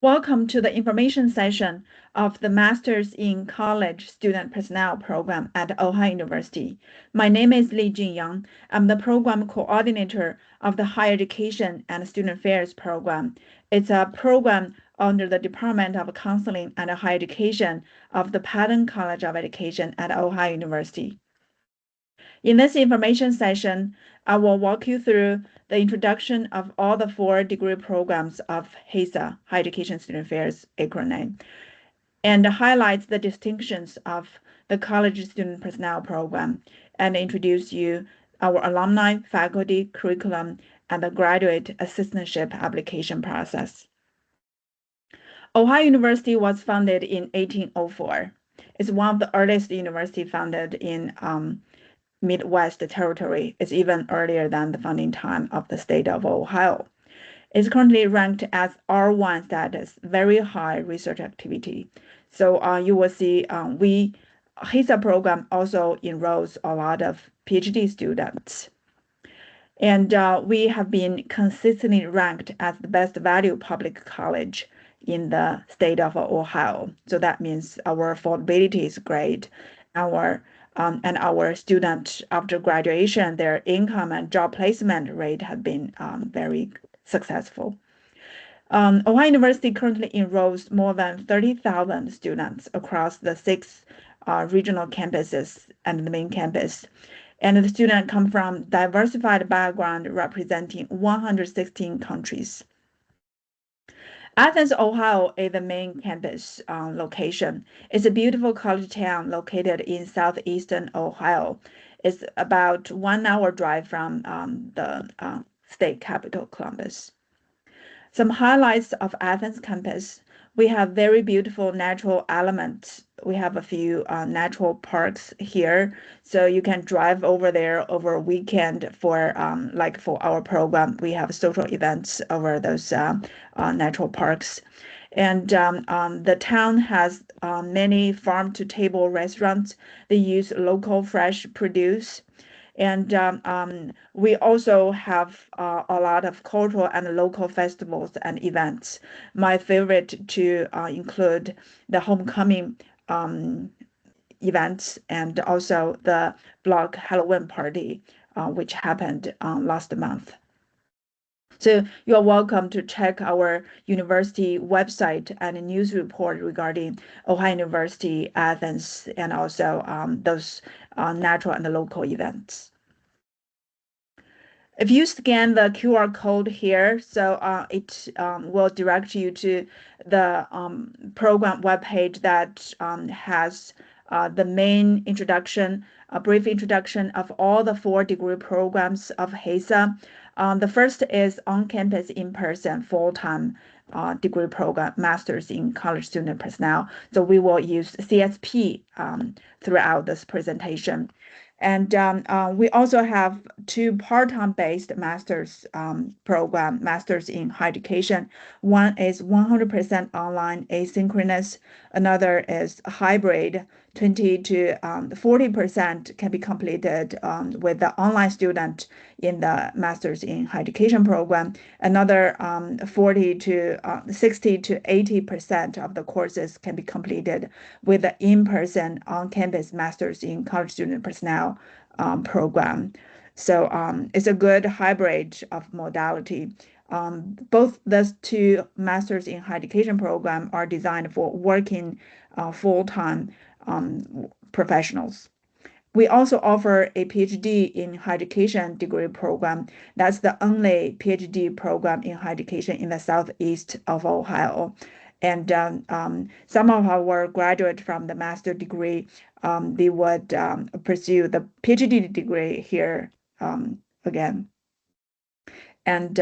Welcome to the information session of the Masters in College Student Personnel program at Ohio University. My name is Lijing Yang. I'm the program coordinator of the Higher Education and Student Affairs program. It's a program under the Department of Counseling and Higher Education of the Patton College of Education at Ohio University. In this information session, I will walk you through the introduction of all the 4 degree programs of HESA, Higher Education Student Affairs acronym, and highlight the distinctions of the College Student Personnel program, and introduce you our alumni, faculty, curriculum, and the graduate assistantship application process. Ohio University was founded in 1804. It's one of the earliest universities founded in Midwest territory. Is even earlier than the founding time of the state of Ohio. It's currently ranked as R1 status, very high research activity. So you will see HESA program also enrolls a lot of PhD students. And we have been consistently ranked as the best value public college in the state of Ohio. So that means our affordability is great. And our students after graduation, their income and job placement rate have been very successful. Ohio University currently enrolls more than 30,000 students across the 6 regional campuses and the main campus. And the students come from diversified background representing 116 countries. Athens, Ohio is the main campus location. It's a beautiful college town located in southeastern Ohio. It's about 1 hour drive from the state capital, Columbus. Some highlights of Athens campus. We have very beautiful natural elements. We have a few natural parks here, so you can drive over there over a weekend for like for our program. We have social events over those natural parks. And the town has many farm-to-table restaurants. They use local fresh produce. And we also have a lot of cultural and local festivals and events. My favorite to include the homecoming events and also the block Halloween party, which happened last month. So you are welcome to check our university website and a news report regarding Ohio University, Athens, and also those natural and local events. If you scan the QR code here, so it will direct you to the program webpage that has the main introduction, a brief introduction of all the 4 degree programs of HESA. The first is on-campus, in-person, full-time degree program, Masters in College Student Personnel. So we will use CSP throughout this presentation. And we also have 2 part-time based master's program, Masters in Higher Education. One is 100% online asynchronous. Another is hybrid, 20 to 40% can be completed with the online student in the Masters in Higher Education program. Another 40 to 60 to 80% of the courses can be completed with the in-person on-campus Masters in College Student Personnel program. So it's a good hybrid of modality. Both those 2 Masters in Higher Education program are designed for working full-time professionals. We also offer a PhD in higher education degree program. That's the only PhD program in higher education in the southeast of Ohio. And some of our graduates from the master degree, they would pursue the PhD degree here again. And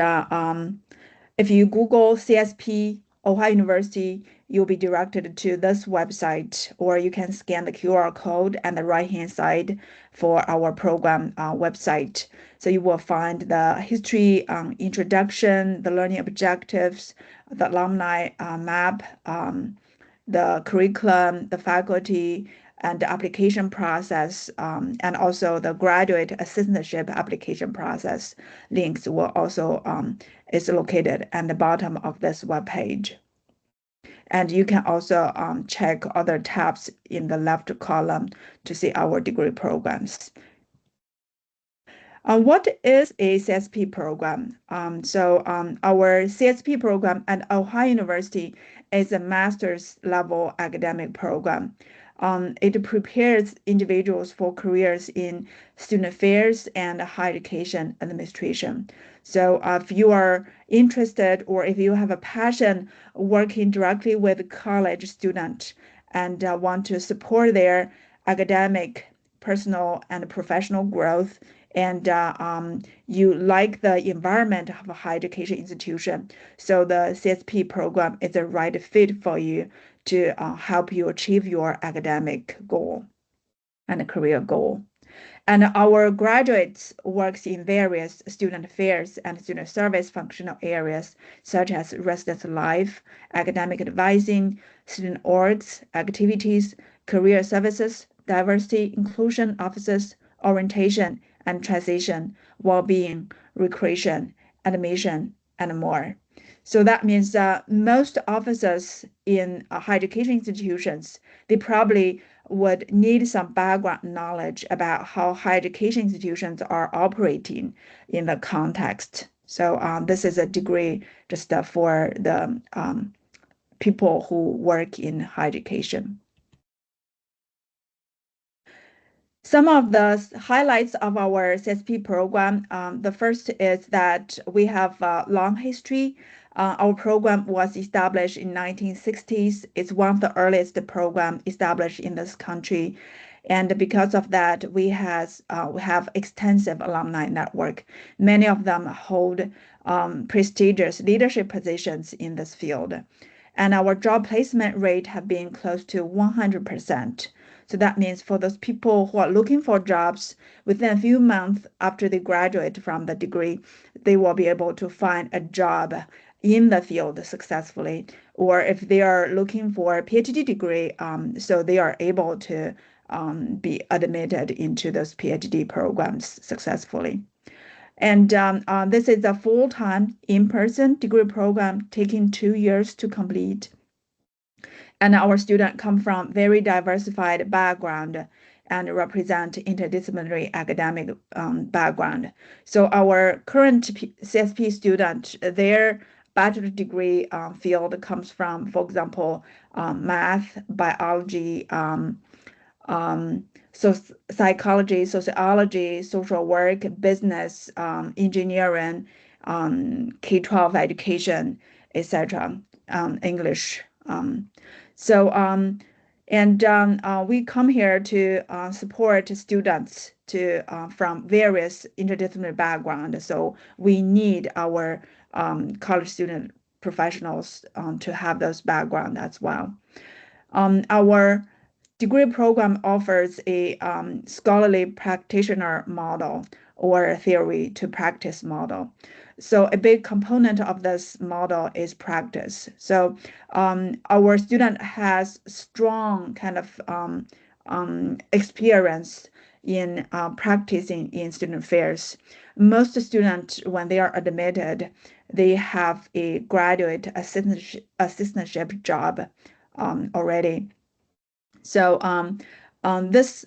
if you Google CSP Ohio University, you'll be directed to this website, or you can scan the QR code on the right-hand side for our program website. So you will find the history, introduction, the learning objectives, the alumni map, the curriculum, the faculty, and the application process, and also the graduate assistantship application process links will also is located at the bottom of this web page. And you can also check other tabs in the left column to see our degree programs. What is a CSP program? Our CSP program at Ohio University is a master's level academic program. It prepares individuals for careers in student affairs and higher education administration. So if you are interested or if you have a passion working directly with college students and want to support their academic, personal, and professional growth, and you like the environment of a higher education institution, so the CSP program is the right fit for you to help you achieve your academic goal and career goal. And our graduates works in various student affairs and student service functional areas, such as residence life, academic advising, student orgs, activities, career services, diversity inclusion offices, orientation and transition, well-being, recreation, admission, and more. So that means that most officers in higher education institutions, they probably would need some background knowledge about how higher education institutions are operating in the context. So this is a degree just for the people who work in higher education. Some of the highlights of our CSP program, the first is that we have a long history. Our program was established in 1960s. It's one of the earliest program established in this country. And because of that, we have extensive alumni network. Many of them hold prestigious leadership positions in this field. And our job placement rate have been close to 100%. So that means for those people who are looking for jobs within a few months after they graduate from the degree, they will be able to find a job in the field successfully. Or if they are looking for a PhD degree, so they are able to be admitted into those PhD programs successfully. And this is a full-time in-person degree program taking 2 years to complete. And our students come from very diversified background and represent interdisciplinary academic background. So our current CSP student, their bachelor degree field comes from, for example, math, biology, so psychology, sociology, social work, business, engineering, K-12 education, etc., English. We come here to support students from various interdisciplinary backgrounds. So we need our college student professionals to have those background as well. Our degree program offers a scholarly practitioner model or theory to practice model. So a big component of this model is practice. So our student has strong kind of experience in practicing in student affairs. Most students, when they are admitted, they have a graduate assistantship job already. So this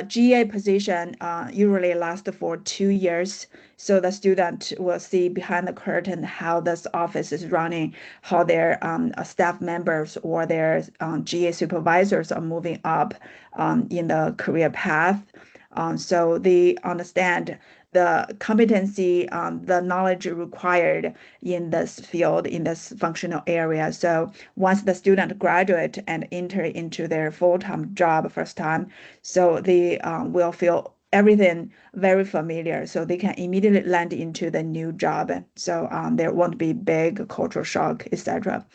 GA position usually lasts for 2 years. So the student will see behind the curtain how this office is running, how their staff members or their GA supervisors are moving up in the career path. So they understand the competency, the knowledge required in this field, in this functional area. So once the student graduate and enter into their full-time job first time, so they will feel everything very familiar, so they can immediately land into the new job. So there won't be big cultural shock, etc.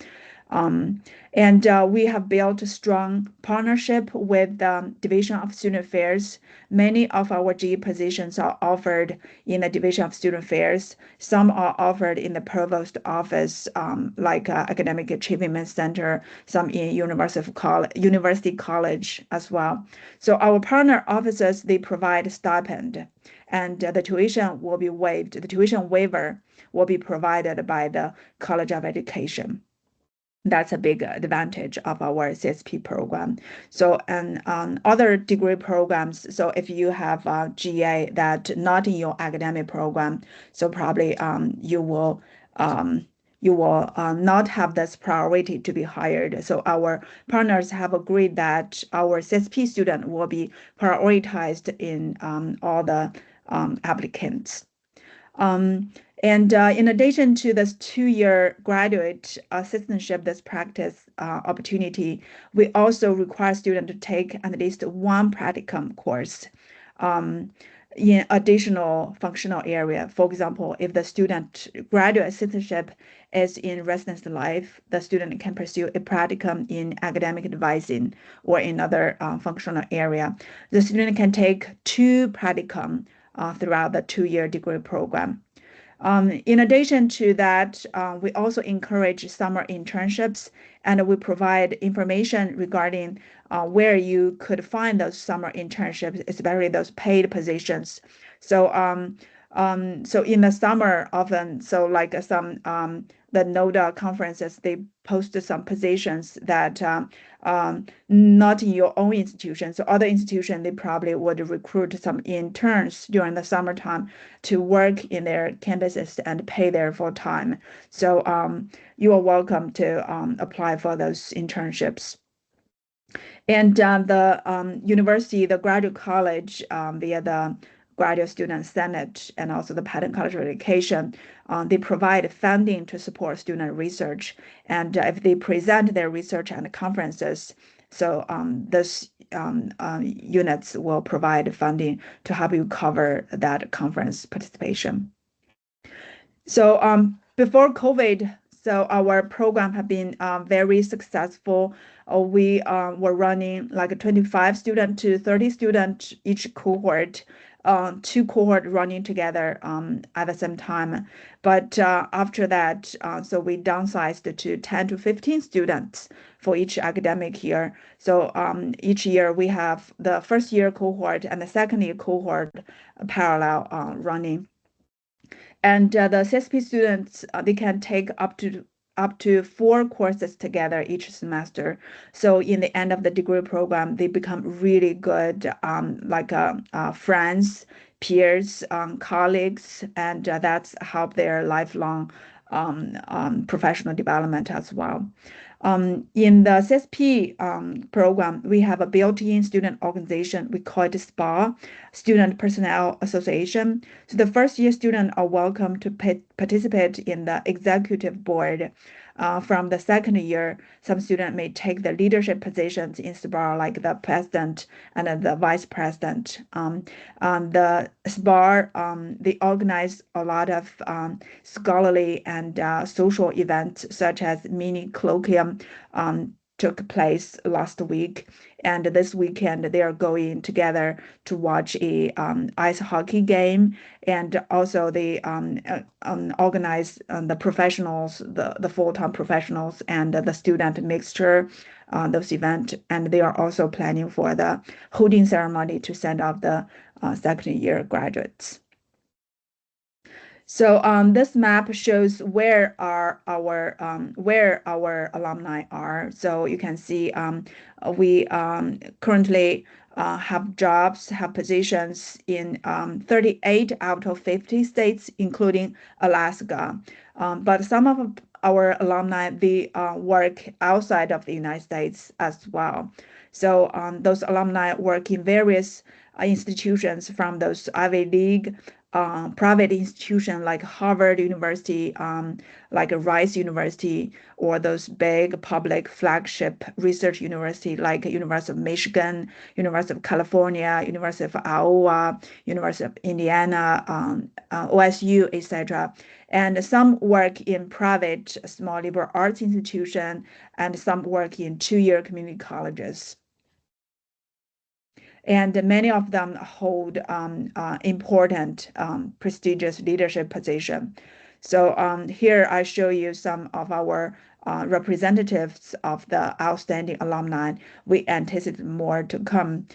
And we have built a strong partnership with the Division of Student Affairs. Many of our GE positions are offered in the Division of Student Affairs. Some are offered in the Provost Office, like Academic Achievement Center, some in University College as well. So our partner offices, they provide stipend, and the tuition will be waived. The tuition waiver will be provided by the College of Education. That's a big advantage of our CSP program. So, and other degree programs, so if you have GA that not in your academic program, so probably you will not have this priority to be hired. So our partners have agreed that our CSP student will be prioritized in all the applicants. Um, and in addition to this 2-year graduate assistantship, this practice opportunity, we also require students to take at least one practicum course in additional functional area. For example, if the student graduate assistantship is in residence life, the student can pursue a practicum in academic advising or in other functional area. The student can take 2 practicum throughout the 2-year degree program. In addition to that, we also encourage summer internships, and we provide information regarding where you could find those summer internships, especially those paid positions. So in the summer, often, so like the NODA conferences, they post some positions that not in your own institution. So other institutions, they probably would recruit some interns during the summertime to work in their campuses and pay their full time. So you are welcome to apply for those internships. And the university, the graduate college, via the Graduate Student Senate and also the Patton College of Education, they provide funding to support student research. And if they present their research at conferences, so this units will provide funding to help you cover that conference participation. So before COVID, so our program have been very successful. We were running like 25 student to 30 student each cohort, 2 cohort running together at the same time. But after that, so we downsized to 10 to 15 students for each academic year. So each year we have the first year cohort and the second year cohort parallel running. And the CSP students, they can take up to 4 courses together each semester. So in the end of the degree program, they become really good, like friends, peers, colleagues, and that's help their lifelong professional development as well. In the CSP program, we have a built-in student organization. We call it SPA, Student Personnel Association. So the first year students are welcome to participate in the executive board. From the second year, some students may take the leadership positions in SPA, like the president and the vice president. The SPA, they organize a lot of scholarly and social events, such as mini colloquium took place last week, and this weekend they are going together to watch a ice hockey game, and also they organize the professionals, the full-time professionals and the student mixture, those events, and they are also planning for the holding ceremony to send off the second year graduates. So this map shows where our alumni are. So you can see we currently have jobs, have positions in 38 out of 50 states, including Alaska. But some of our alumni, they work outside of the United States as well. So those alumni work in various institutions, from those Ivy League private institution like Harvard University, like Rice University, or those big public flagship research university like University of Michigan, University of California, University of Iowa, University of Indiana, OSU, etc. And some work in private small liberal arts institution, and some work in 2-year community colleges. And many of them hold important, prestigious leadership position. So here I show you some of our representatives of the outstanding alumni. We anticipate more to come.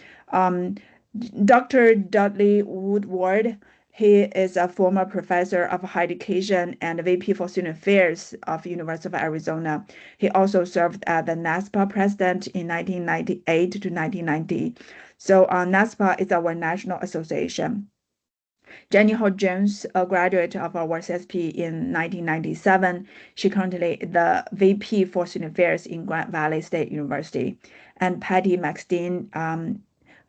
Dr. Dudley Woodward, He is a former professor of higher education and VP for student affairs of University of Arizona. He also served as the NASPA president in 1998 to 1990. So NASPA is our national association. Jenny Ho Jones, a graduate of our CSP in 1997. She currently the VP for Student Affairs in Grand Valley State University. And Patty McSteen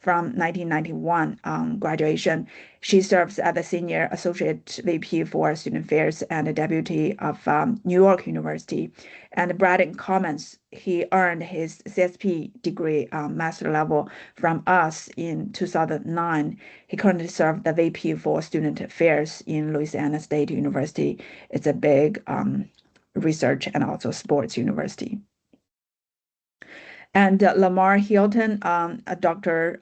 from 1991 graduation. She serves as the Senior Associate VP for Student Affairs and a Deputy of New York University. And Brad Commons, he earned his CSP degree, master level, from us in 2009. He currently serves the VP for Student Affairs in Louisiana State University. It's a big research and also sports university. And Lamar Hilton, a doctor,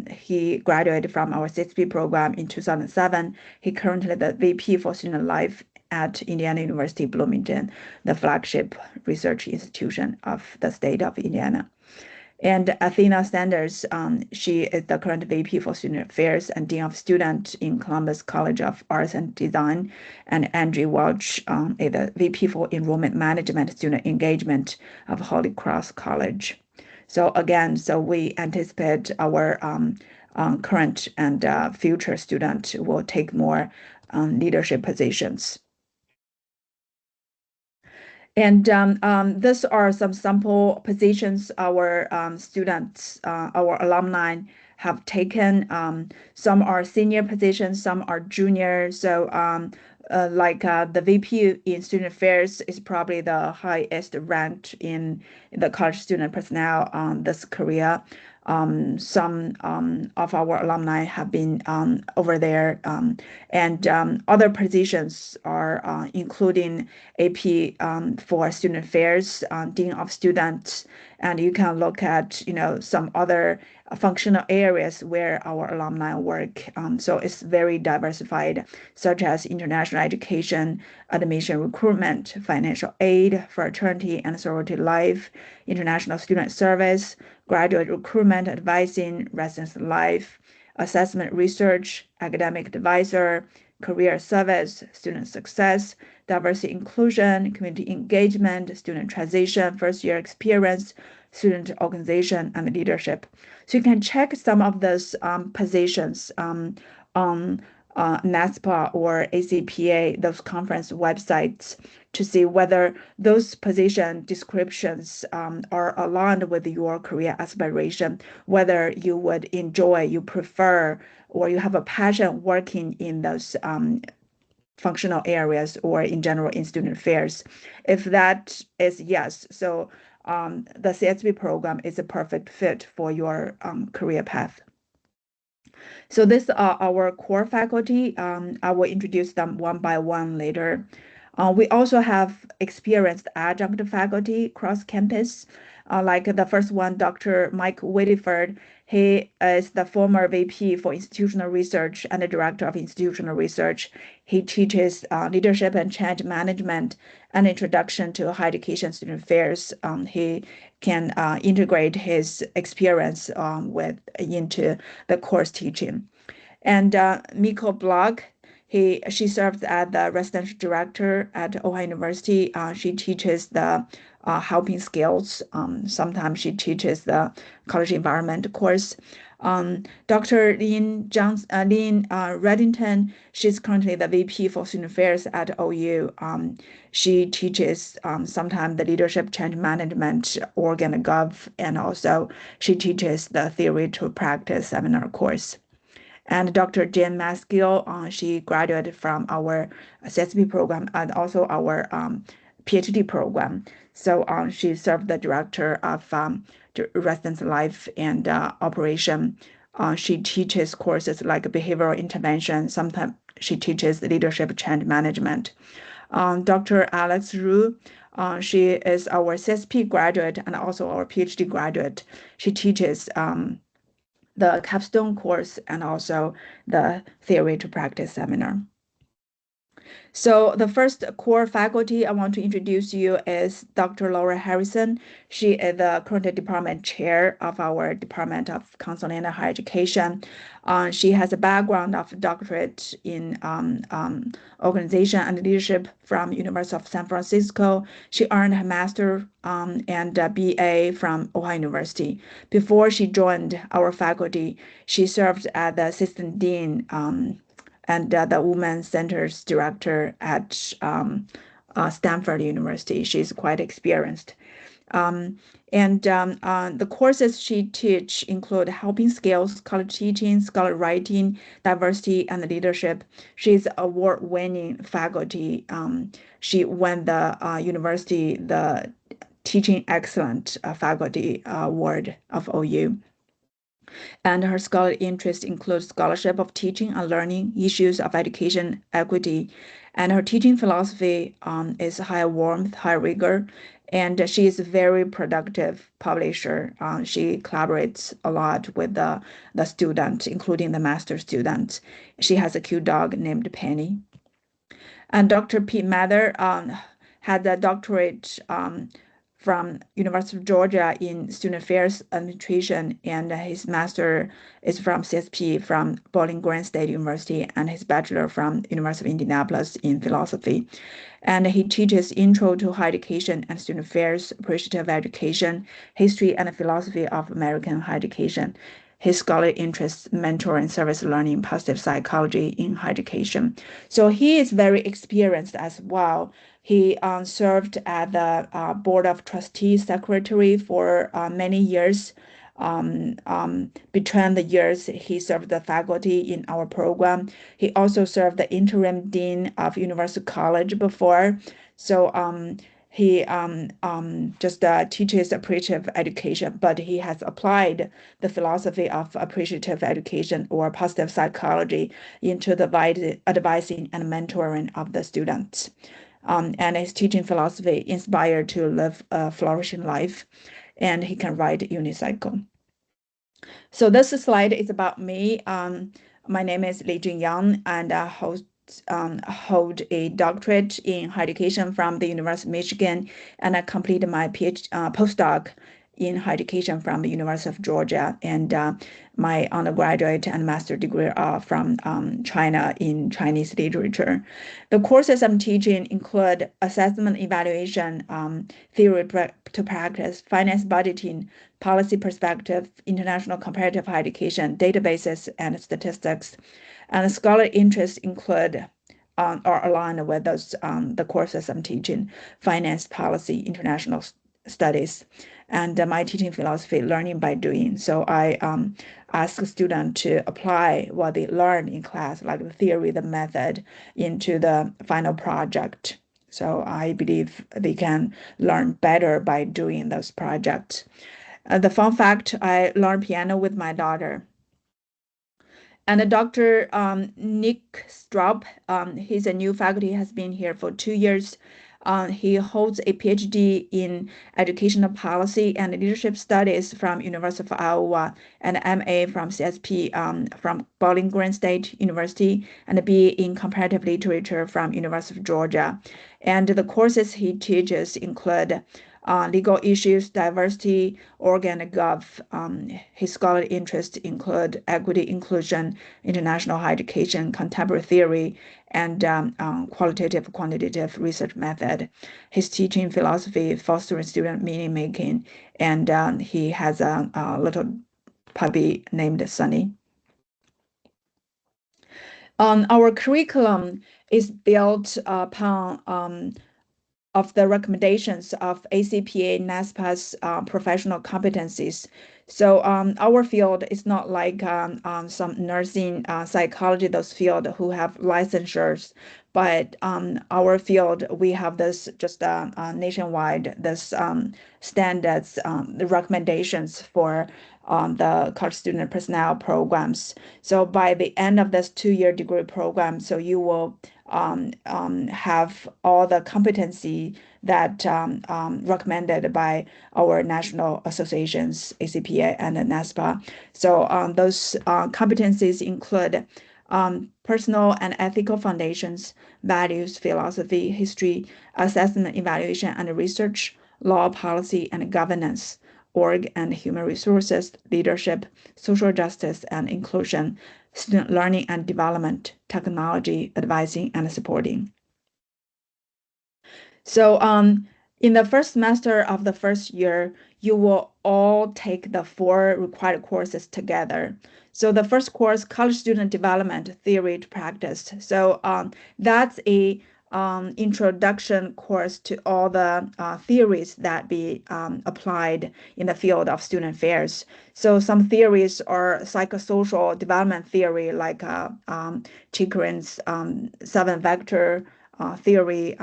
he graduated from our CSP program in 2007. He currently the VP for Student Life at Indiana University Bloomington, the flagship research institution of the state of Indiana. And Athena Sanders, she is the current VP for Student Affairs and Dean of Student in Columbus College of Arts and Design. And Andrew Welch is the VP for Enrollment Management Student Engagement of Holy Cross College. So again, so we anticipate our current and future student will take more leadership positions. And these are some sample positions our students, our alumni have taken. Some are senior positions, some are junior. So like the VP in student affairs is probably the highest ranked in the college student personnel this career. Some of our alumni have been over there, and other positions are including AP for student affairs, dean of students, and you can look at some other functional areas where our alumni work. So it's very diversified, such as international education, admission recruitment, financial aid, fraternity and sorority life, international student service, graduate recruitment advising, residence life, assessment research, academic advisor, career service, student success, diversity inclusion, community engagement, student transition, first year experience, student organization, and leadership. So you can check some of those positions on NASPA or ACPA, those conference websites, to see whether those position descriptions are aligned with your career aspiration, whether you would enjoy, you prefer, or you have a passion working in those functional areas or in general in student affairs. If that is yes, so the CSP program is a perfect fit for your career path. So these are our core faculty. I will introduce them one by one later. We also have experienced adjunct faculty cross campus, like the first one, Dr. Mike Whittiford. He is the former VP for institutional research and the director of institutional research. He teaches leadership and change management and introduction to higher education student affairs. He can integrate his experience into the course teaching. And Miko Block, she serves as the residential director at Ohio University. She teaches the helping skills. Sometimes she teaches the college environment course. Dr. Lynn Reddington, she's currently the VP for Student Affairs at OU. She teaches sometimes the leadership change management, organ gov, and also she teaches the theory to practice seminar course. And Dr. Jen Maskill, she graduated from our CSP program and also our PhD program. So she served the director of residence life and operation. She teaches courses like behavioral intervention. Sometimes she teaches leadership change management. Dr. Alex Rue, she is our CSP graduate and also our PhD graduate. She teaches the capstone course and also the theory to practice seminar. So the first core faculty I want to introduce you is Dr. Laura Harrison. She is the current department chair of our Department of Counseling and Higher Education. She has a background of doctorate in organization and leadership from University of San Francisco. She earned her master and BA from Ohio University. Before she joined our faculty, she served as the assistant dean and the Women's Center's director at Stanford University. She's quite experienced. The courses she teach include helping skills, scholar teaching, scholar writing, diversity, and leadership. She's award-winning faculty. She won the university the Teaching Excellent Faculty Award of OU. And her scholarly interests include scholarship of teaching and learning, issues of education equity, and her teaching philosophy is high warmth, high rigor, and she is a very productive publisher. She collaborates a lot with the student, including the master student. She has a cute dog named Penny. And Dr. Pete Mather had a doctorate from University of Georgia in Student Affairs Administration, and his master is from CSP from Bowling Green State University, and his bachelor from University of Indianapolis in philosophy. And he teaches Intro to Higher Education and Student Affairs, Appreciative Education, History and Philosophy of American Higher Education. His scholarly interests, mentor and service learning, positive psychology in higher education. So he is very experienced as well. He served at the Board of Trustees Secretary for many years. Between the years, he served the faculty in our program. He also served the interim dean of University College before. So he just teaches appreciative education, but he has applied the philosophy of appreciative education or positive psychology into the advising and mentoring of the students. And his teaching philosophy inspired to live a flourishing life, and he can write unicycle. So this slide is about me. My name is Lijing Yang, and I hold a doctorate in higher education from the University of Michigan, and I completed my postdoc in higher education from the University of Georgia, and my undergraduate and master degree are from China in Chinese literature. The courses I'm teaching include assessment evaluation, theory to practice, finance budgeting, policy perspective, international comparative higher education, databases, and statistics. And scholar interests include are aligned with those the courses I'm teaching: finance, policy, international studies, and my teaching philosophy, learning by doing. So I ask students to apply what they learn in class, like the theory, the method, into the final project. So I believe they can learn better by doing those projects. The fun fact, I learned piano with my daughter. And Dr. Nick Straub, he's a new faculty, has been here for 2 years. He holds a PhD in educational policy and leadership studies from University of Iowa, and MA from CSP from Bowling Green State University, and a BA in comparative literature from University of Georgia. And the courses he teaches include legal issues, diversity, organ gov. His scholarly interests include equity, inclusion, international higher education, contemporary theory, and qualitative, quantitative research method. His teaching philosophy, fostering student meaning making, and he has a little puppy named Sunny. Our curriculum is built upon of the recommendations of ACPA, NASPA's professional competencies. So our field is not like some nursing, psychology, those field who have licensures, but our field, we have this just nationwide, this standards, the recommendations for the college student personnel programs. So by the end of this 2-year degree program, so you will have all the competency that recommended by our national associations, ACPA and NASPA. So those competencies include personal and ethical foundations, values, philosophy, history, assessment, evaluation, and research, law, policy, and governance, org and human resources, leadership, social justice and inclusion, student learning and development, technology, advising, and supporting. So in the first semester of the first year, you will all take the 4 required courses together. So the first course, College Student Development, Theory to Practice. So that's a introduction course to all the theories that be applied in the field of student affairs. So some theories are psychosocial development theory, like Chikrin's 7-vector theory,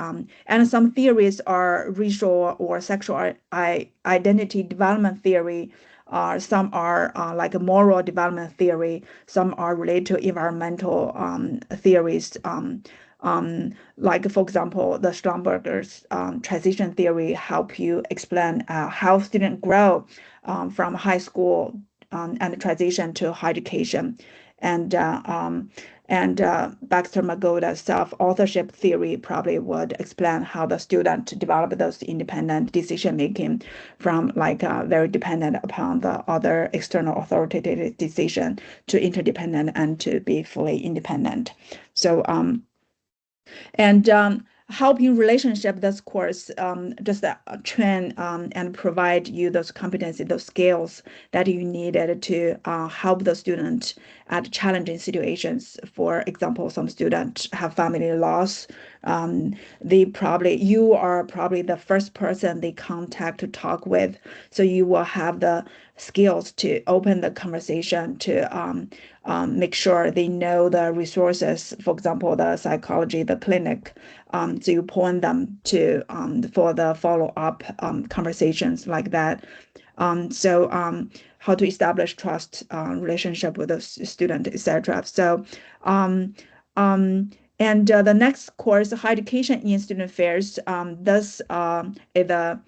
and some theories are racial or sexual identity development theory. Some are like a moral development theory. Some are related to environmental theories. Like, for example, the Schlumberger's transition theory help you explain how students grow from high school and transition to higher education. And Baxter Magoda's self-authorship theory probably would explain how the student develop those independent decision making from like very dependent upon the other external authoritative decision to interdependent and to be fully independent. So and helping relationship, this course just train and provide you those competencies, those skills that you needed to help the student at challenging situations. For example, some students have family loss. You are probably the first person they contact to talk with, so you will have the skills to open the conversation to make sure they know the resources, for example, the psychology, the clinic. So you point them to for the follow-up conversations like that. How to establish trust relationship with the student, etc. So the next course, higher education in student affairs, this is the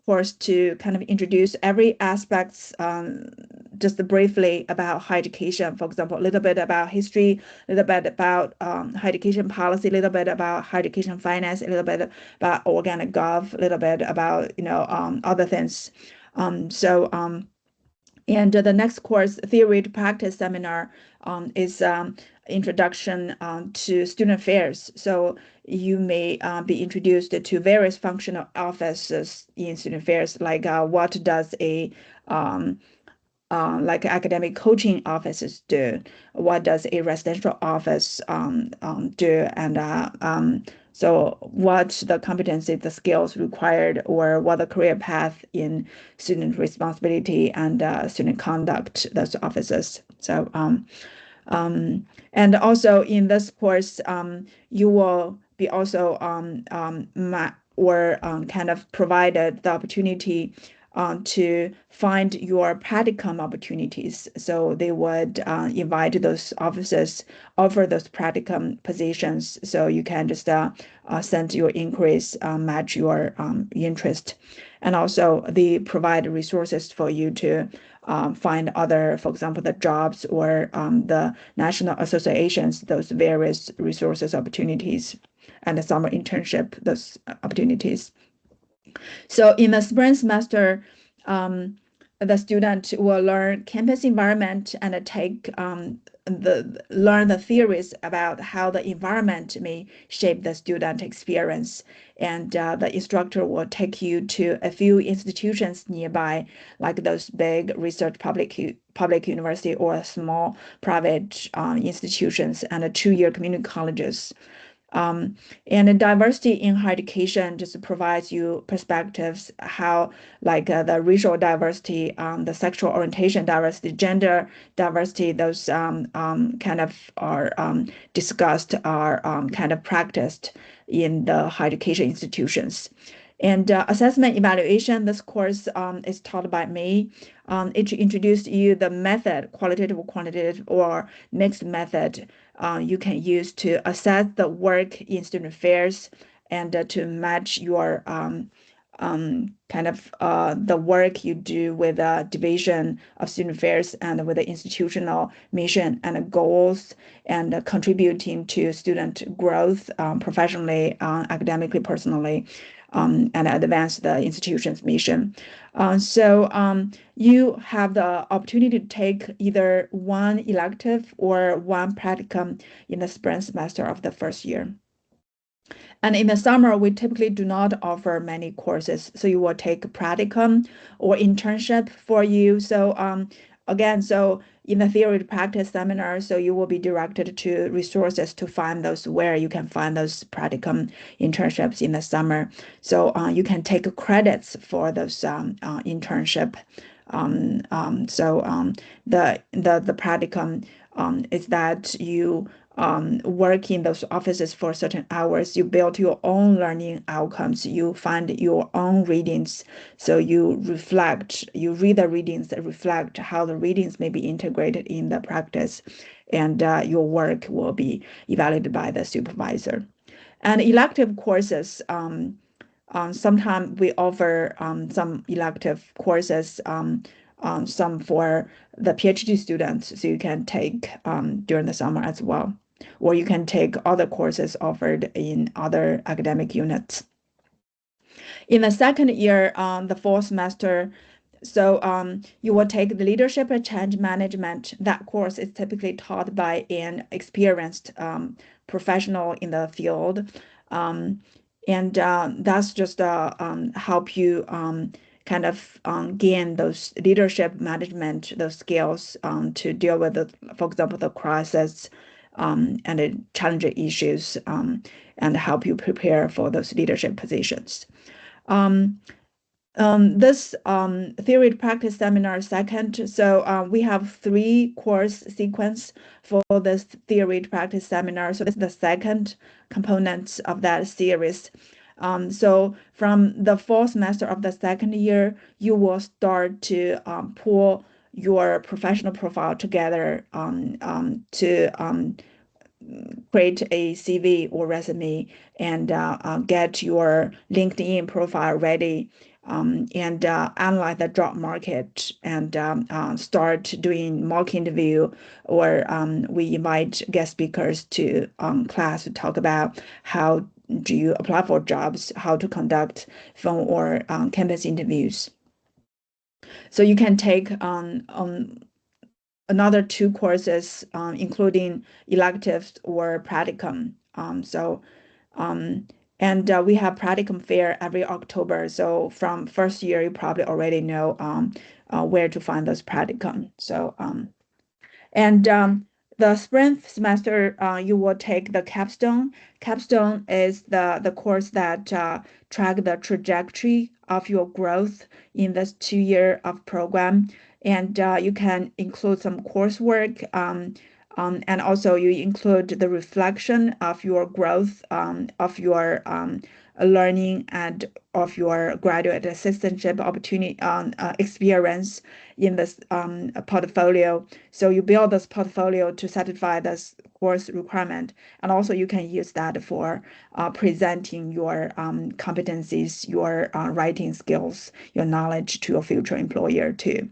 course to kind of introduce every aspects just briefly about higher education. For example, a little bit about history, a little bit about higher education policy, a little bit about higher education finance, a little bit about organic gov, a little bit about other things. And the next course, Theory to Practice seminar, is introduction to student affairs. So you may be introduced to various functional offices in student affairs, like what does a like academic coaching offices do? What does a residential office do? And so what the competency, the skills required, or what the career path in student responsibility and student conduct, those offices. So and also in this course, you will be also kind of provided the opportunity to find your practicum opportunities. So they would invite those offices, offer those practicum positions. So you can just send your inquiries, match your interest. And also they provide resources for you to find other, for example, the jobs or the national associations, those various resources opportunities, and the summer internship, those opportunities. So in the spring semester, the student will learn campus environment and learn the theories about how the environment may shape the student experience. And the instructor will take you to a few institutions nearby, like those big research public university or small private institutions and 2-year community colleges. And diversity in higher education just provides you perspectives how like the racial diversity, the sexual orientation diversity, gender diversity, those kind of are discussed, are kind of practiced in the higher education institutions. And assessment evaluation, this course is taught by me. It introduced you the method, qualitative, quantitative, or mixed method you can use to assess the work in student affairs and to match your kind of the work you do with the division of student affairs and with the institutional mission and goals and contributing to student growth professionally, academically, personally, and advance the institution's mission. So you have the opportunity to take either one elective or one practicum in the spring semester of the first year. And in the summer, we typically do not offer many courses. So you will take practicum or internship for you. So again, so in the theory to practice seminar, so you will be directed to resources to find those where you can find those practicum internships in the summer. So you can take credits for those internship. The practicum is that you work in those offices for certain hours. You build your own learning outcomes. You find your own readings. So you read the readings that reflect how the readings may be integrated in the practice, and your work will be evaluated by the supervisor. And elective courses, sometimes we offer some elective courses, some for the PhD students, so you can take during the summer as well, or you can take other courses offered in other academic units. In the second year, the fall semester, so you will take the leadership and change management. That course is typically taught by an experienced professional in the field. And that's just help you kind of gain those leadership management, those skills to deal with, for example, the crisis and the challenging issues and help you prepare for those leadership positions. This theory to practice seminar second. So we have 3 course sequence for this theory to practice seminar. So this is the second component of that series. So from the fall semester of the second year, you will start to pull your professional profile together to create a CV or resume and get your LinkedIn profile ready and analyze the job market and start doing mock interview, or we invite guest speakers to class to talk about how do you apply for jobs, how to conduct phone or campus interviews. So you can take another 2 courses, including electives or practicum. And we have practicum fair every October. So from first year, you probably already know where to find those practicum. So and the spring semester, you will take the capstone. Capstone is the course that track the trajectory of your growth in this 2-year of program. And you can include some coursework, and also you include the reflection of your growth, of your learning and of your graduate assistantship opportunity experience in this portfolio. So you build this portfolio to satisfy this course requirement, and also you can use that for presenting your competencies, your writing skills, your knowledge to your future employer too.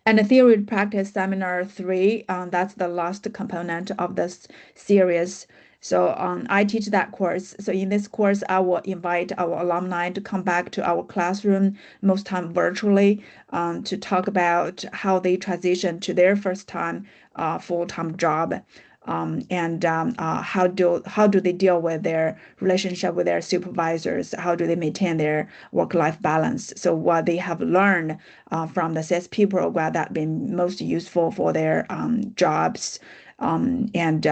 And the theory to practice seminar 3, that's the last component of this series. So I teach that course. So in this course, I will invite our alumni to come back to our classroom, most time virtually, to talk about how they transition to their first time full-time job. And how do they deal with their relationship with their supervisors? How do they maintain their work-life balance? So what they have learned from the CSP program that been most useful for their jobs. And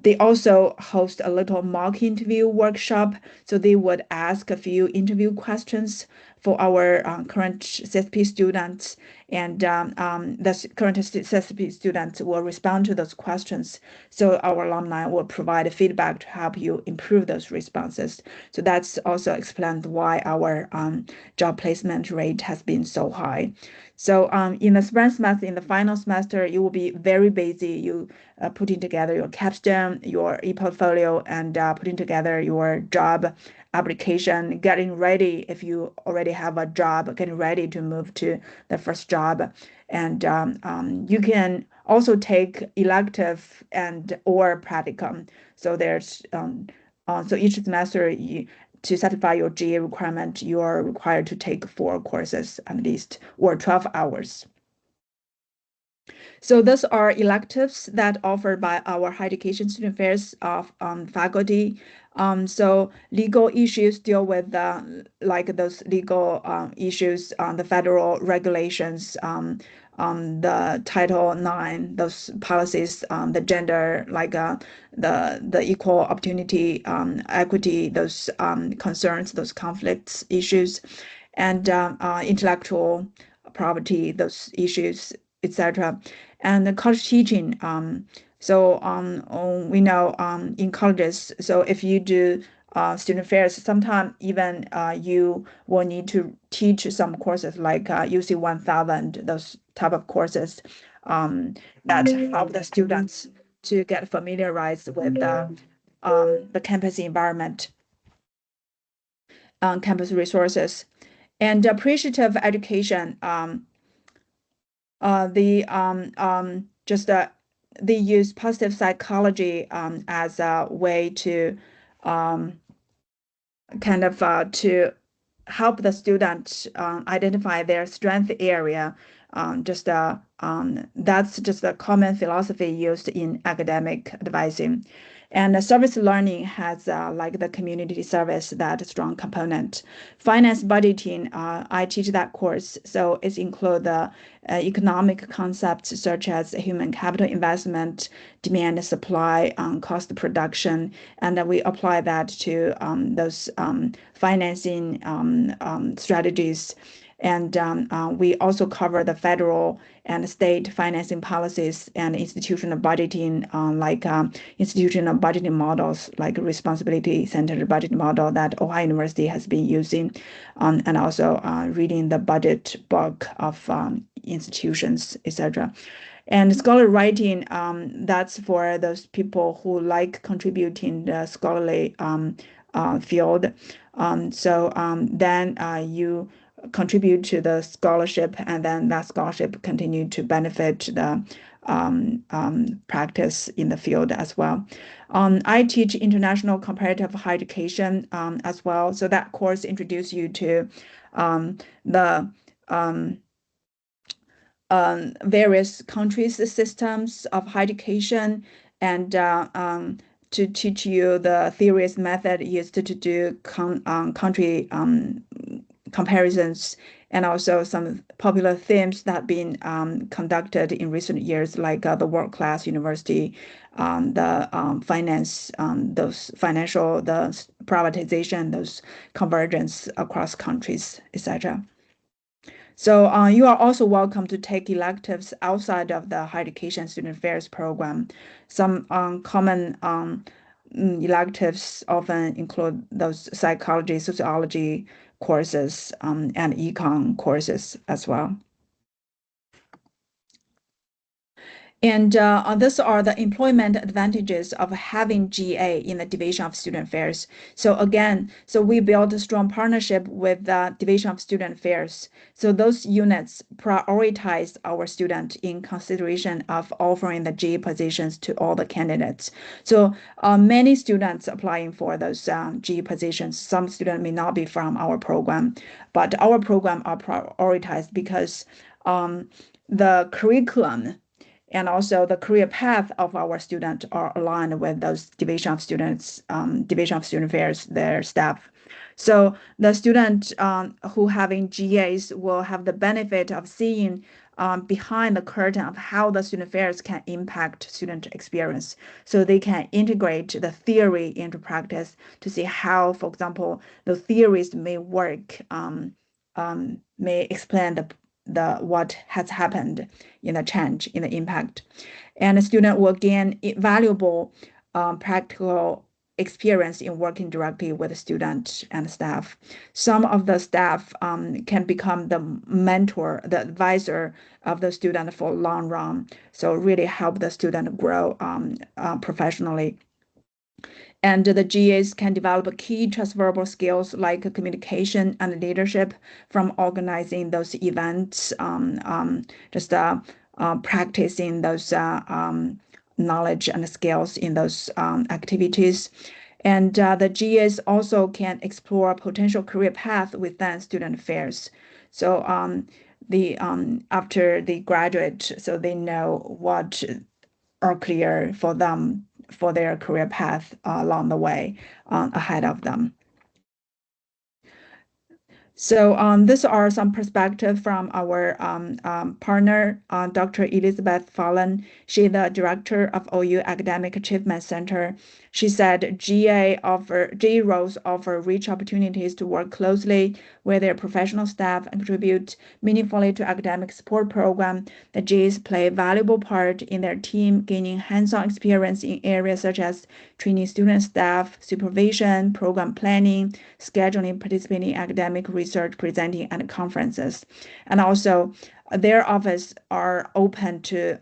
they also host a little mock interview workshop. So they would ask a few interview questions for our current CSP students, and the current CSP students will respond to those questions. So our alumni will provide feedback to help you improve those responses. So that's also explained why our job placement rate has been so high. So in the spring semester, in the final semester, you will be very busy. You putting together your capstone preparation, your e-portfolio, and putting together your job application, getting ready if you already have a job, getting ready to move to the first job. And you can also take elective and or practicum. So there's so each semester to satisfy your GA requirement, you are required to take 4 courses at least, or 12 hours. So those are electives that offered by our higher education student affairs of faculty. So legal issues deal with like those legal issues, the federal regulations, the Title IX, those policies, the gender, like the equal opportunity, equity, those concerns, those conflicts issues, and intellectual property, those issues, etc. And the college teaching. We know in colleges, so if you do student affairs, sometimes even you will need to teach some courses like UC 1000, those type of courses that help the students to get familiarized with the campus environment, campus resources, and appreciative education. The just they use positive psychology as a way to um, kind of to help the student identify their strength area. That's just a common philosophy used in academic advising. And service learning has like the community service, that strong component. Finance budgeting, I teach that course. So it includes the economic concepts such as human capital investment, demand, supply, cost production, and then we apply that to those financing strategies. And we also cover the federal and state financing policies and institutional budgeting, like institutional budgeting models, like responsibility-centered budgeting model that Ohio University has been using, and also reading the budget book of institutions, etc. And scholar writing, that's for those people who like contributing the scholarly field. Then you contribute to the scholarship, and then that scholarship continue to benefit the practice in the field as well. I teach international comparative higher education as well. So that course introduces you to the various countries' systems of higher education, and to teach you the theories method used to do country comparisons, and also some popular themes that have been conducted in recent years, like the world-class university, the finance, those financial, the privatization, those convergence across countries, etc. So you are also welcome to take electives outside of the higher education student affairs program. Some common electives often include those psychology, sociology courses, and econ courses as well. And these are the employment advantages of having GA in the Division of Student Affairs. So again, so we built a strong partnership with the Division of Student Affairs. So those units prioritize our student in consideration of offering the GA positions to all the candidates. So many students applying for those GA positions. Some students may not be from our program, but our program are prioritized because the curriculum and also the career path of our students are aligned with those Division of Students, Division of Student Affairs, their staff. So the student who having GAs will have the benefit of seeing behind the curtain of how the student affairs can impact student experience. So they can integrate the theory into practice to see how, for example, the theories may work, may explain the what has happened in the change, in the impact. And the student will gain valuable practical experience in working directly with students and staff. Some of the staff can become the mentor, the advisor of the student for long run. So really help the student grow professionally. And the GAs can develop key transferable skills like communication and leadership from organizing those events, practicing those knowledge and skills in those activities. And the GAs also can explore potential career path within student affairs. So after they graduate, so they know what are clear for them for their career path along the way ahead of them. So these are some perspectives from our partner, Dr. Elizabeth Fallon. She's the director of OU Academic Achievement Center. She said GA roles offer rich opportunities to work closely with their professional staff and contribute meaningfully to academic support program. The GAs play a valuable part in their team, gaining hands-on experience in areas such as training student staff, supervision, program planning, scheduling, participating in academic research, presenting at conferences. And also their office are open to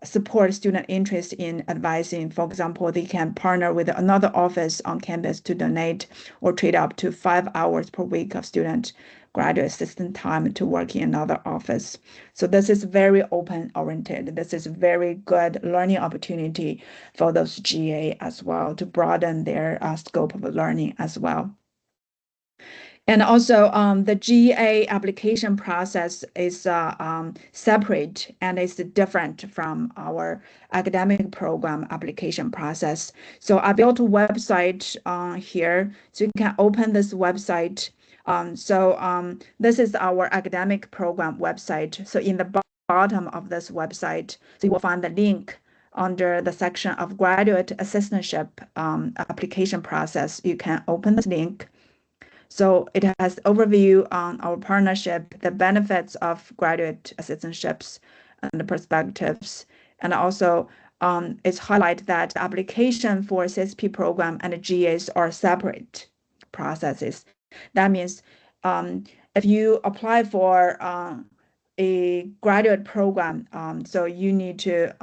support student interest in advising. For example, they can partner with another office on campus to donate or trade up to 5 hours per week of student graduate assistant time to work in another office. So this is very open oriented. This is very good learning opportunity for those GA as well to broaden their scope of learning as well. And also the GA application process is separate and is different from our academic program application process. So I built a website here, so you can open this website. This is our academic program website. So in the bottom of this website, so you will find the link under the section of graduate assistantship application process. You can open this link. So it has overview on our partnership, the benefits of graduate assistantships and the perspectives. And also it's highlight that application for CSP program and GAs are separate processes. That means if you apply for a graduate program, so you need to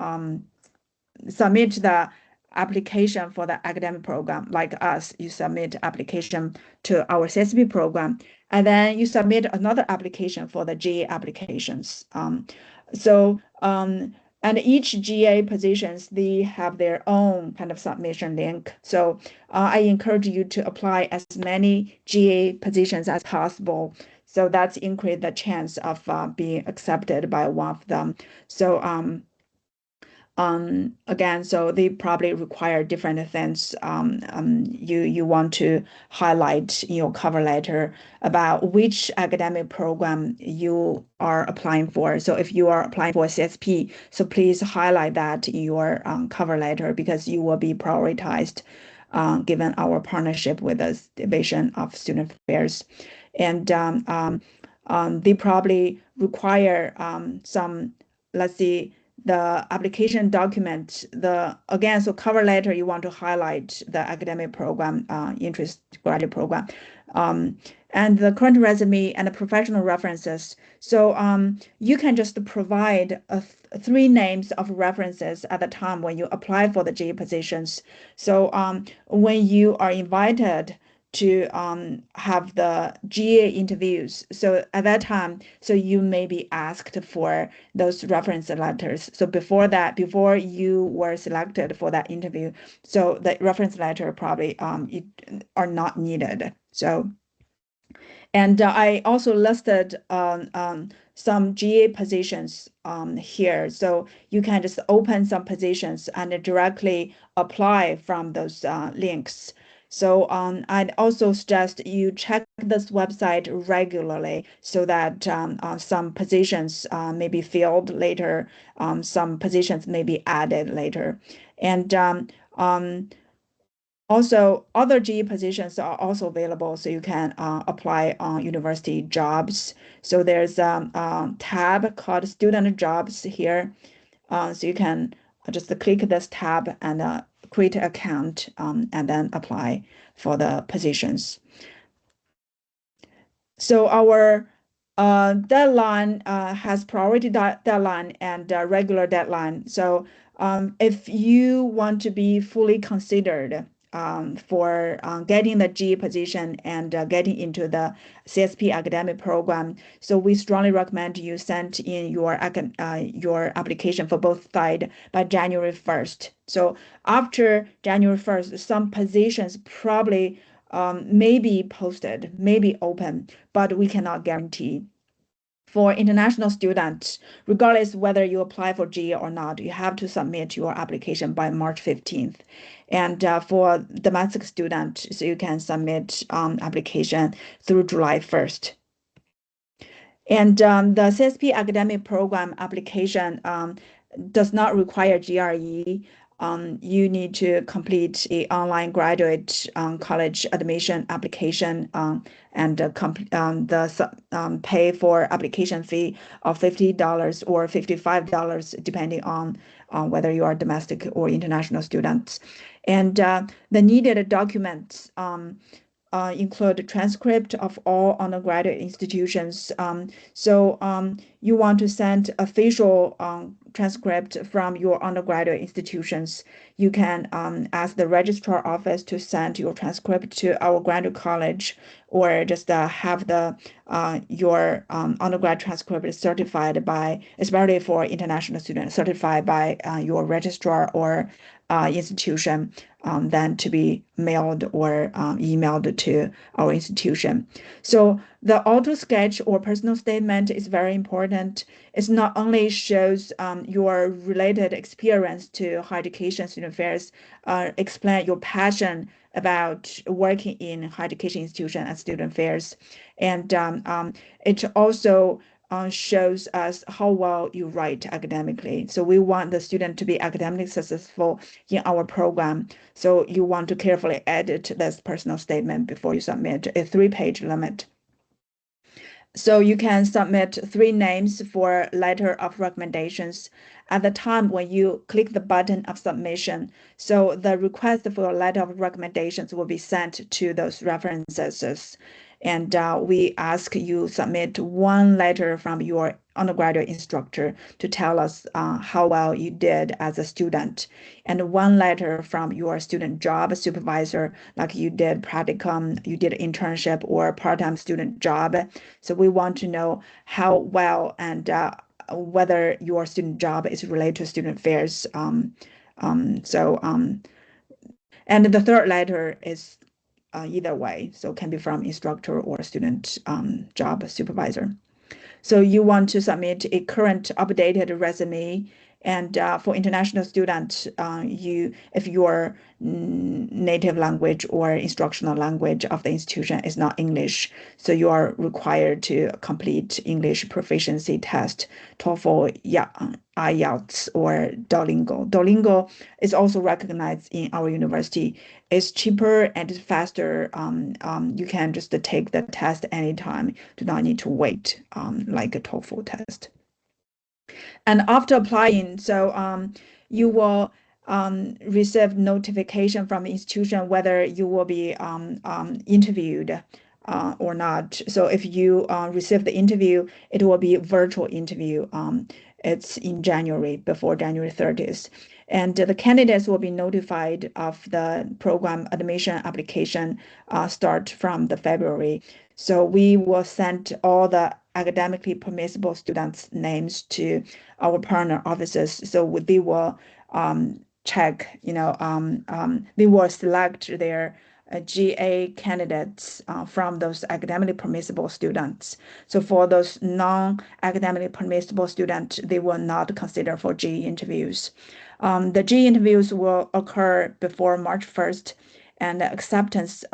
submit the application for the academic program. Like us, you submit application to our CSP program, and then you submit another application for the GA applications. And each GA positions, they have their own kind of submission link. So I encourage you to apply as many GA positions as possible. So that's increase the chance of being accepted by one of them. So again, so they probably require different things. You want to highlight in your cover letter about which academic program you are applying for. So if you are applying for CSP, so please highlight that in your cover letter because you will be prioritized given our partnership with the Division of Student Affairs. And they probably require some, let's see, the application document, so cover letter, you want to highlight the academic program, interest graduate program, and the current resume and the professional references. So you can just provide 3 names of references at the time when you apply for the GA positions. So when you are invited to have the GA interviews. So at that time, so you may be asked for those reference letters. So before you were selected for that interview, so the reference letter probably are not needed. So, and I also listed some GA positions here. So you can just open some positions and directly apply from those links. So I'd also suggest you check this website regularly so that some positions may be filled later, some positions may be added later. And also, other GE positions are also available, so you can apply on university jobs. So there's a tab called Student Jobs here. So you can just click this tab and create an account and then apply for the positions. So our deadline has priority deadline and regular deadline. So if you want to be fully considered for getting the G position and getting into the CSP academic program, so we strongly recommend you send in your application for both sides by January 1st. So after January 1st, some positions probably may be posted, may be open, but we cannot guarantee. For international students, regardless whether you apply for G or not, you have to submit your application by March 15th. And for domestic students, so you can submit application through July 1st. And the CSP academic program application does not require GRE. You need to complete an online graduate college admission application and pay for application fee of $50 or $55, depending on whether you are domestic or international students. And the needed documents include transcript of all undergraduate institutions. So you want to send official transcript from your undergraduate institutions. You can ask the registrar office to send your transcript to our graduate college, or just have your undergrad transcript certified by, especially for international students, certified by your registrar or institution, then to be mailed or emailed to our institution. So the auto sketch or personal statement is very important. It not only shows your related experience to higher education student affairs, explain your passion about working in higher education institution and student affairs, and it also shows us how well you write academically. So we want the student to be academically successful in our program. So you want to carefully edit this personal statement before you submit a 3-page limit. So you can submit 3 names for letter of recommendations at the time when you click the button of submission. So the request for a letter of recommendations will be sent to those references. And we ask you submit 1 letter from your undergraduate instructor to tell us how well you did as a student, and 1 letter from your student job supervisor, like you did practicum, you did internship or part-time student job. So we want to know how well and whether your student job is related to student affairs. And the 3rd letter is either way, so can be from instructor or student job supervisor. So you want to submit a current updated resume. And for international students, if your native language or instructional language of the institution is not English, so you are required to complete English proficiency test, TOEFL, IELTS, or Duolingo. Duolingo is also recognized in our university. It's cheaper and it's faster. You can just take the test anytime. Do not need to wait like a TOEFL test. And after applying, so you will receive notification from the institution whether you will be interviewed or not. So if you receive the interview, it will be a virtual interview. It's in January, before January 30th. And the candidates will be notified of the program admission application start from the February. So we will send all the academically permissible students' names to our partner offices. So they will check, they will select their GA candidates from those academically permissible students. So for those non-academically permissible students, they will not consider for G interviews. The G interviews will occur before March 1st, and acceptance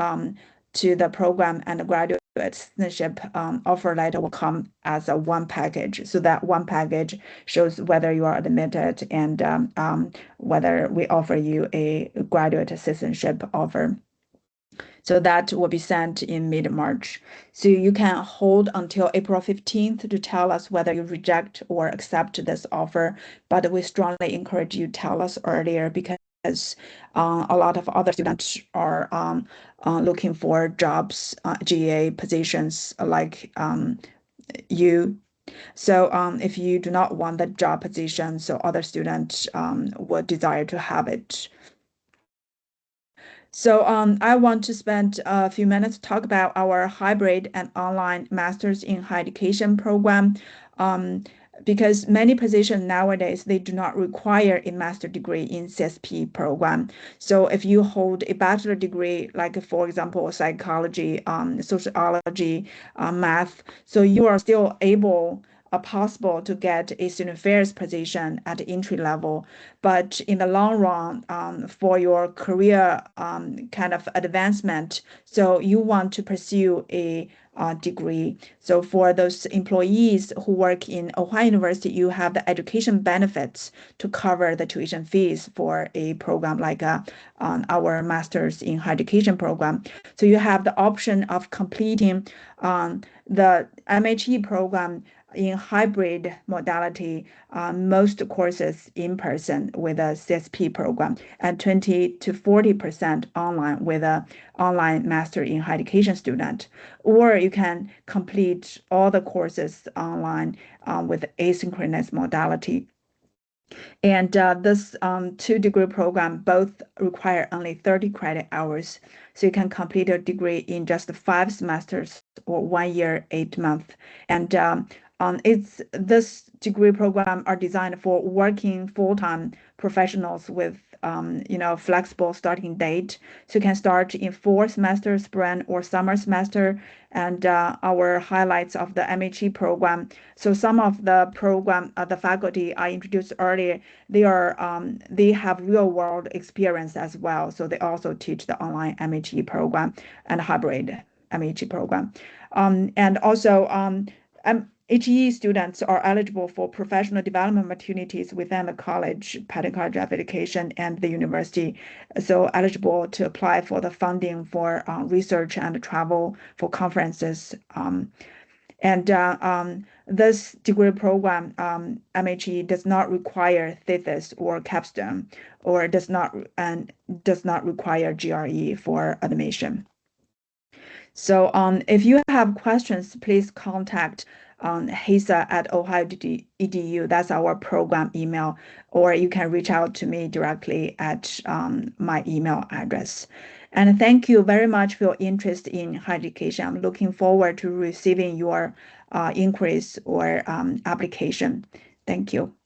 to the program and the graduate citizenship offer letter will come as a 1 package. So that 1 package shows whether you are admitted and whether we offer you a graduate citizenship offer. So that will be sent in mid-March. So you can hold until April 15th to tell us whether you reject or accept this offer. But we strongly encourage you to tell us earlier, because a lot of other students are looking for jobs, GA positions like you. So if you do not want the job position, so other students would desire to have it. So I want to spend a few minutes to talk about our hybrid and online Masters in Higher Education program. Um, because many positions nowadays, they do not require a master degree in CSP program. So if you hold a bachelor degree, like for example, psychology, sociology, math, so you are still able possible to get a student affairs position at entry level. But in the long run, for your career kind of advancement, so you want to pursue a degree. So for those employees who work in Ohio University, you have the education benefits to cover the tuition fees for a program like our Masters in Higher Education program. So you have the option of completing the MHE program in hybrid modality, most courses in person with a CSP program, and 20 to 40% online with a online master in higher education student. Or you can complete all the courses online with asynchronous modality. And this two-degree program both require only 30 credit hours. So you can complete a degree in just 5 semesters or 1 year, 8 months. And it's this degree program are designed for working full-time professionals with flexible starting date. So you can start in fall semester, spring or summer semester. And our highlights of the MHE program. So some of the program, the faculty I introduced earlier, they have real world experience as well. So they also teach the online MHE program and hybrid MHE program. And also HE students are eligible for professional development opportunities within the college, pedagogy application, and the university. So eligible to apply for the funding for research and travel for conferences. And this degree program, MHE, does not require thesis or capstone, or does not require GRE for admission. So if you have questions, please contact Hisa at ohio.edu. That's our program email, or you can reach out to me directly at my email address. And thank you very much for your interest in higher education. I'm looking forward to receiving your inquiries or application. Thank you.